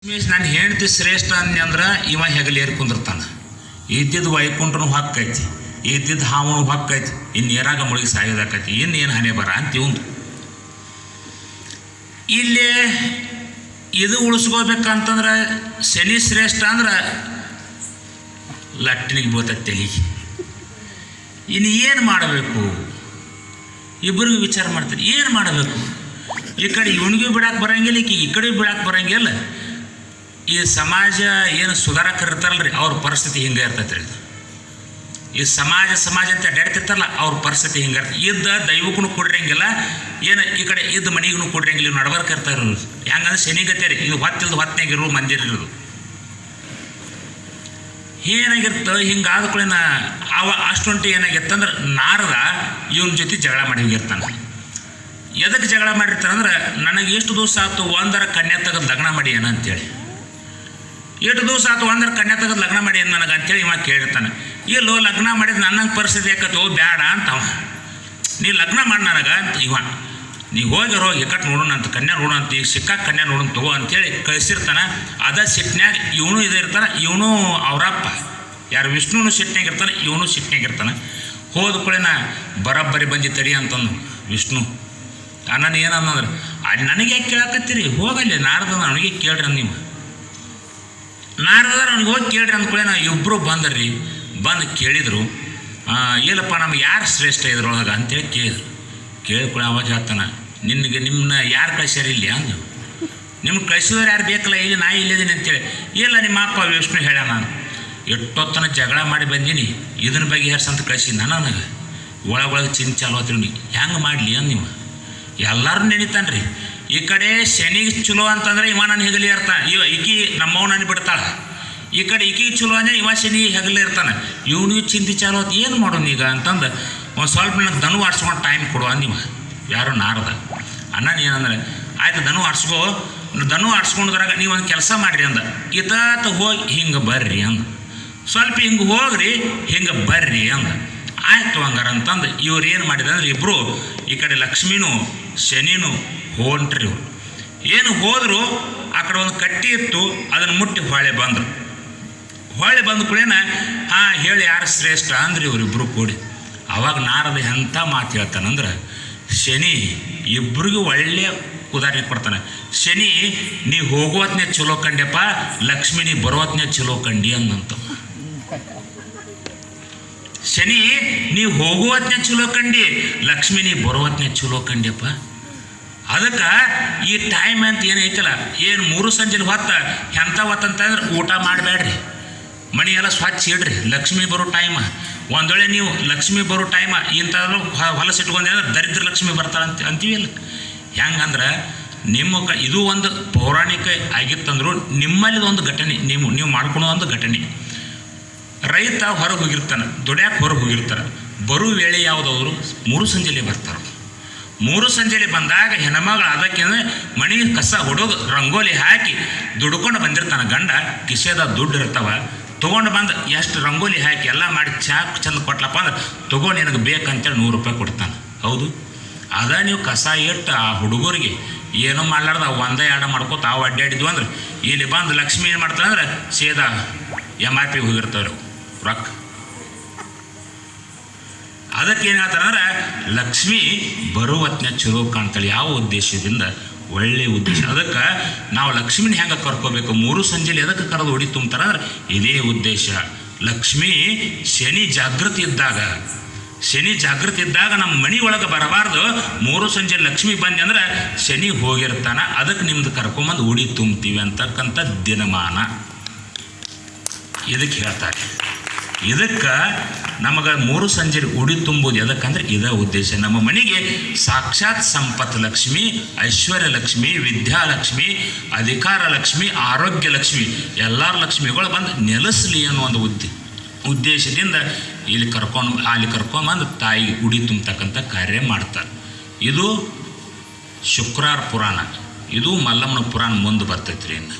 ನನ್ನ ಹೆಂಡತಿ ಶ್ರೇಷ್ಠ ಅಂದ್ರ ಇವ ಹೆಗಲೇರಿ ಕುಂದಿರ್ತಾನ. ಇದ್ದಿದ್ದು ವೈಕುಂಠನು ಹೊಕ್ಕೈತಿ, ಇದ್ದಿದ್ದು ಹಾವನು ಹೊಕ್ಕೈತಿ, ಇನ್ನು ನೀರಾಗ ಮುಳುಗಿ ಸಾಯೋದಾಕೈತಿ, ಇನ್ನೇನು ಹಣೆ ಬರ ಅಂತ ಇವಂದು. ಇಲ್ಲಿ ಇದು ಉಳಿಸ್ಕೋಬೇಕಂತಂದ್ರೆ ಶನಿ ಶ್ರೇಷ್ಠ ಅಂದ್ರೆ ಲಟ್ಟಿನಿಗೆ ಬೀಳ್ತೈತೆ ತಲೆಗೆ. ಇನ್ನು ಏನು ಮಾಡಬೇಕು? ಇಬ್ಬರಿಗೂ ವಿಚಾರ ಮಾಡ್ತಾರೆ, ಏನು ಮಾಡಬೇಕು? ಈ ಕಡೆ ಇವನಿಗೂ ಬಿಡಕ್ಕೆ ಬರೋಂಗಿಲ್ಲ, ಈ ಕಡೆ ಬಿಡಕ್ಕೆ ಬರೋಂಗಿಲ್ಲ. ಈ ಸಮಾಜ ಏನು ಸುಧಾರಕರಿರ್ತಾರಲ್ರಿ, ಅವ್ರ ಪರಿಸ್ಥಿತಿ ಹಿಂಗೆ ಇರ್ತೈತೆ ರೀ. ಈ ಸಮಾಜ ಅಂತ ಅಡ್ಡಾಡ್ತಿರ್ತಾರಲ್ಲ, ಅವ್ರ ಪರಿಸ್ಥಿತಿ ಹಿಂಗೆ ಇರ್ತದೆ. ಇದ್ದ ದೈವಕ್ಕೂ ಕೊಡ್ರಂಗಿಲ್ಲ, ಏನು ಈ ಕಡೆ ಇದ್ದ ಮನೆಗೂ ಕೊಡ್ರಂಗಿಲ್ಲ. ಇವು ನಡ್ಬರ್ಕ ಇರ್ತಾರೆ. ಹೆಂಗಂದ್ರೆ ಶನಿಗತ್ತೆ ರೀ, ಇದು ಹೊತ್ತಿನಾಗಿರೋ ಮಂದಿರಿರೋದು ಏನಾಗಿರ್ತ. ಹಿಂಗಾದ ಕೂಡ ಅವ ಅಷ್ಟುಂಟು ಏನಾಗಿರ್ತಂದ್ರೆ ನಾರದ ಇವನ ಜೊತೆ ಜಗಳ ಮಾಡಿ ಹೋಗಿರ್ತಾನೆ. ಎದಕ್ಕೆ ಜಗಳ ಮಾಡಿರ್ತಾನಂದ್ರೆ, ನನಗೆ ಎಷ್ಟು ದಿವಸ ಆಯ್ತು ಒಂದರ ಕನ್ಯಾ ತೆಗೆದು ಲಗ್ನ ಮಾಡಿ ಏನ ಅಂತೇಳಿ, ಎಷ್ಟು ದಿವಸ ಆಯ್ತು ಒಂದರ ಕನ್ಯಾ ತೆಗೆದು ಲಗ್ನ ಮಾಡಿ ಏನು ನನಗೆ ಅಂತೇಳಿ ಇವಾಗ ಕೇಳಿರ್ತಾನೆ. ಇಲ್ಲೋ ಲಗ್ನ ಮಾಡಿದ್ರೆ ನನ್ನ ಪರಿಸ್ಥಿತಿ ಯಾಕತ್ತೋ ಬೇಡ ಅಂತವ, ನೀ ಲಗ್ನ ಮಾಡಿ ನನಗೆ ಅಂತ ಇವ. ನೀ ಹೋಗಿರೋ ಎಕಟ್ಟು ನೋಡೋಣ ಅಂತ, ಕನ್ಯಾ ನೋಡೋಣ ಅಂತ, ಈಗ ಸಿಕ್ಕಾಗ ಕನ್ಯಾ ನೋಡೋಣ ತಗೋ ಅಂತೇಳಿ ಕಳಿಸಿರ್ತಾನೆ. ಅದ ಸಿಟ್ನ್ಯಾಗ ಇವನು ಇದೇ ಇರ್ತಾನೆ, ಇವನು ಅವರಪ್ಪ ಯಾರು ವಿಷ್ಣುನು ಸಿಟ್ನ್ಯಾಗ ಇರ್ತಾನೆ, ಇವನು ಸಿಟ್ನ್ಯಾಗ ಇರ್ತಾನೆ. ಹೋದ ಕೂಡೇನ ಬರಬ್ಬರಿ ಬಂದು ತಡಿ ಅಂತಂದು ವಿಷ್ಣು. ನಾನು ಏನಂದ್ರೆ, ಅಲ್ಲಿ ನನಗೆ ಯಾಕೆ ಕೇಳಾಕತ್ತೀರಿ, ಹೋಗಲ್ಲಿ ನಾರದ ನನಗೆ ಕೇಳ್ರಿ ನೀವು. ನಾರದ ನನಗೆ ಹೋಗಿ ಕೇಳ್ರಿ ಅಂದ್ಕೊಳ್ಳೆ ನಾ ಇಬ್ಬರು ಬಂದ್ರಿ. ಬಂದು ಕೇಳಿದರು, ಏನಪ್ಪ ನಮ್ಗೆ ಯಾರು ಶ್ರೇಷ್ಠ ಇದ್ರೊಳಗೆ ಅಂತೇಳಿ ಕೇಳಿದ್ರು. ಕೇಳಿಕೊಳ್ಳಿ ಅವಾಗ ಹೇಳ್ತಾನೆ, ನಿಮ್ಮನ್ನ ಯಾರು ಕಳಿಸ್ಯಾರ ಇಲ್ಲಿ ಅಂದು. ನಿಮ್ಗೆ ಕಳಿಸಿದವ್ರು ಯಾರು ಬೇಕಲ್ಲ, ಇಲ್ಲಿ ನಾ ಇಲ್ಲಿದ್ದೀನಿ ಅಂತೇಳಿ. ಇಲ್ಲ ನಿಮ್ಮ ಅಪ್ಪ ವಿಷ್ಣು ಹೇಳ, ನಾನು ಎಷ್ಟೊತ್ತನ ಜಗಳ ಮಾಡಿ ಬಂದೀನಿ, ಇದನ್ನ ಬಗ್ಗೆ ಅಂತ ಕಳಿಸಿದ್ದ ನನಗೆ. ಒಳಗೊಳಗೆ ಚಿಂತೆ ಚಾಲು ಆತ್ರಿ, ಹೆಂಗೆ ಮಾಡಲಿ ಅಂದು ನೀವು. ಎಲ್ಲರೂ ನೆನಿತಾನೆ ರೀ. ಈ ಕಡೆ ಶನಿಗೆ ಚಲೋ ಅಂತಂದ್ರೆ ಇವ ನನ್ನ ಹೆಗಲಿ ಇರ್ತಾನೆ, ಈಕಿ ನಮ್ಮವ್ ನನ್ನ ಬಿಡ್ತಾಳೆ. ಈ ಕಡೆ ಈಕಿಗೆ ಚಲೋ ಅಂದರೆ ಇವ ಶನಿ ಹೆಗಲಿ ಇರ್ತಾನೆ. ಇವನಿಗೆ ಚಿಂತೆ ಚಾಲು ಆಯ್ತು, ಏನು ಮಾಡೋಣ ಈಗ ಅಂತಂದು ಒಂದು ಸ್ವಲ್ಪ ನನಗೆ ದನು ಆಡ್ಸ್ಕೊಂಡು ಟೈಮ್ ಕೊಡು ಅಂದಿವ. ಯಾರು ನಾರದ ಅಣ್ಣ ಏನಂದ್ರೆ, ಆಯ್ತು ದನು ಆಡ್ಸ್ಕೋ, ದನು ಆಡ್ಸ್ಕೊಂಡ್ರಾಗ ನೀವು ಒಂದು ಕೆಲಸ ಮಾಡಿರಿ ಅಂದ. ಇತಾತ ಹೋಗಿ ಹಿಂಗೆ ಬರ್ರಿ ಅಂದ. ಸ್ವಲ್ಪ ಹಿಂಗೆ ಹೋಗ್ರಿ, ಹಿಂಗೆ ಬರ್ರಿ ಅಂದ. ಆಯ್ತು ಹಂಗಾರ ಅಂತಂದು ಇವ್ರು ಏನು ಮಾಡಿದೆ ಅಂದ್ರೆ, ಇಬ್ಬರು ಈ ಕಡೆ ಲಕ್ಷ್ಮೀನೂ ಶನಿನೂ ಹೊಂಟ್ರಿ. ಇವರು ಏನು ಹೋದರು, ಆ ಕಡೆ ಒಂದು ಕಟ್ಟಿ ಇತ್ತು, ಅದನ್ನು ಮುಟ್ಟಿ ಹೊಳೆ ಬಂದರು. ಹೊಳೆ ಬಂದ ಕೂಡೇನ ಹೇಳಿ ಯಾರು ಶ್ರೇಷ್ಠ ಅಂದ್ರೆ ಇವರಿಬ್ಬರು ಕೂಡಿ. ಅವಾಗ ನಾರದ ಎಂಥ ಮಾತು ಹೇಳ್ತಾನಂದ್ರೆ, ಶನಿ ಇಬ್ಬರಿಗೂ ಒಳ್ಳೆಯ ಉದಾಹರಣೆ ಕೊಡ್ತಾನೆ. ಶನಿ ನೀ ಹೋಗುವತ್ನೇ ಚಲೋ ಕಂಡ್ಯಪ್ಪ, ಲಕ್ಷ್ಮಿ ನೀ ಬರುವತ್ನೇ ಚಲೋ ಕಂಡಿ ಅಂದಂತ. ಶನಿ ನೀ ಹೋಗುವತ್ನೇ ಚಲೋ ಕಂಡಿ, ಲಕ್ಷ್ಮಿ ನೀ ಬರುವತ್ನೇ ಚಲೋ ಕಂಡ್ಯಪ್ಪ. ಅದಕ್ಕೆ ಈ ಟೈಮ್ ಅಂತ ಏನೈತಲ್ಲ, ಏನು 3 ಸಂಜೆ ಹೊತ್ತ ಎಂಥ ಹೊತ್ತಂತಂದ್ರೆ ಊಟ ಮಾಡಬೇಡ್ರಿ, ಮಣಿ ಎಲ್ಲ ಸ್ವಚ್ಛ ಇಡ್ರಿ. ಲಕ್ಷ್ಮಿ ಬರೋ ಟೈಮ, ಒಂದು ವೇಳೆ ನೀವು ಲಕ್ಷ್ಮಿ ಬರೋ ಟೈಮ ಇಂಥದ್ದು ಹೊಲಸಿಟ್ಕೊಂಡೆ ಅಂದ್ರೆ ದರಿದ್ರ ಲಕ್ಷ್ಮಿ ಬರ್ತಾಳೆ ಅಂತೀವಿ ಅಲ್ಲ. ಹೆಂಗಂದ್ರೆ ನಿಮ್ಮ ಇದು ಒಂದು ಪೌರಾಣಿಕ ಆಗಿತ್ತಂದ್ರು ನಿಮ್ಮಲ್ಲಿ ಒಂದು ಘಟನೆ, ನೀವು ಮಾಡ್ಕೊಳೋ ಒಂದು ಘಟನೆ. ರೈತ ಹೊರಗೆ ಹೋಗಿರ್ತಾನೆ, ದುಡ್ಯಾಕೆ ಹೊರಗೆ ಹೋಗಿರ್ತಾರೆ. ಬರೋ ವೇಳೆ ಯಾವುದವರು 3 ಸಂಜೆಲಿ ಬರ್ತಾರೆ. 3 ಸಂಜೆಲಿ ಬಂದಾಗ ಹೆಣ್ಮಗಳು ಅದಕ್ಕೆ ಮನೆಗೆ ಕಸ ಹೊಡೋದು, ರಂಗೋಲಿ ಹಾಕಿ ದುಡ್ಕೊಂಡು ಬಂದಿರ್ತಾನೆ. ಗಂಡ ಕಿಸೆದ ದುಡ್ಡು ಇರ್ತಾವ, ತೊಗೊಂಡು ಬಂದು ಎಷ್ಟು ರಂಗೋಲಿ ಹಾಕಿ ಎಲ್ಲ ಮಾಡಿ ಚಂದ ಕೊಟ್ಲಪ್ಪ ಅಂದ್ರೆ, ತೊಗೊಂಡು ನಿನಗೆ ಬೇಕಂತೇಳಿ 100 ರೂಪಾಯಿ ಕೊಡ್ತಾನೆ. ಹೌದು, ಅದ ನೀವು ಕಸ ಇಟ್ಟು ಆ ಹುಡುಗರಿಗೆ ಏನೂ ಮಾಡ್ಲಾರ್ದು ಅವು ಒಂದೇ ಎರಡು ಮಾಡ್ಕೋತ ಅವು ಅಡ್ಡಾಡಿದ್ವು ಅಂದ್ರೆ, ಇಲ್ಲಿ ಬಂದು ಲಕ್ಷ್ಮಿ ಏನು ಮಾಡ್ತಾಳೆ ಅಂದ್ರೆ ಸೀದಾ MRP ಹೋಗಿರ್ತಾವ್ರಿ ರೊಕ್ಕ. ಅದಕ್ಕೆ ಏನು ಹೇಳ್ತಾರಂದ್ರೆ, ಲಕ್ಷ್ಮಿ ಬರುವತ್ನ ಚಲೋ ಕಾಣ್ತಾಳೆ. ಯಾವ ಉದ್ದೇಶದಿಂದ? ಒಳ್ಳೆಯ ಉದ್ದೇಶ. ಅದಕ್ಕೆ ನಾವು ಲಕ್ಷ್ಮಿನ ಹೆಂಗೆ ಕರ್ಕೋಬೇಕು, 3 ಸಂಜೆಲಿ ಎದಕ್ಕೆ ಕರೆದು ಹೊಡಿ ತುಂಬ್ತಾರೆ ಅಂದ್ರೆ ಇದೇ ಉದ್ದೇಶ. ಲಕ್ಷ್ಮಿ ಶನಿ ಜಾಗೃತಿ ಇದ್ದಾಗ ನಮ್ಮ ಮನೆ ಒಳಗೆ ಬರಬಾರ್ದು. 3 ಸಂಜೆ ಲಕ್ಷ್ಮಿ ಬಂದೆ ಅಂದ್ರೆ ಶನಿ ಹೋಗಿರ್ತಾನೆ. ಅದಕ್ಕೆ ನಿಮ್ದು ಕರ್ಕೊಂಬಂದು ಉಡಿ ತುಂಬ್ತೀವಿ ಅಂತಕ್ಕಂಥ ದಿನಮಾನ ಇದಕ್ಕೆ ಹೇಳ್ತಾರೆ. ಇದಕ್ಕೆ ನಮಗೆ 3 ಸಂಜೆ ಉಡಿ ತುಂಬೋದು ಎದಕ್ಕಂದ್ರೆ ಇದೇ ಉದ್ದೇಶ. ನಮ್ಮ ಮನೆಗೆ ಸಾಕ್ಷಾತ್ ಸಂಪತ್ ಲಕ್ಷ್ಮಿ, ಐಶ್ವರ್ಯ ಲಕ್ಷ್ಮಿ, ವಿದ್ಯಾಲಕ್ಷ್ಮಿ, ಅಧಿಕಾರ ಲಕ್ಷ್ಮಿ, ಆರೋಗ್ಯ ಲಕ್ಷ್ಮಿ, ಎಲ್ಲರ ಲಕ್ಷ್ಮಿಗಳು ಬಂದು ನೆಲೆಸಲಿ ಅನ್ನೋ ಒಂದು ಉದ್ದೇಶದಿಂದ ಅಲ್ಲಿ ಕರ್ಕೊಂಬಂದು ತಾಯಿಗೆ ಉಡಿ ತುಂಬತಕ್ಕಂಥ ಕಾರ್ಯ ಮಾಡ್ತಾರೆ. ಇದು ಶುಕ್ರಾರ ಪುರಾಣ, ಇದು ಮಲ್ಲಮ್ಮನ ಪುರಾಣ ಮುಂದೆ ಬರ್ತೈತ್ರಿ. ಇನ್ನು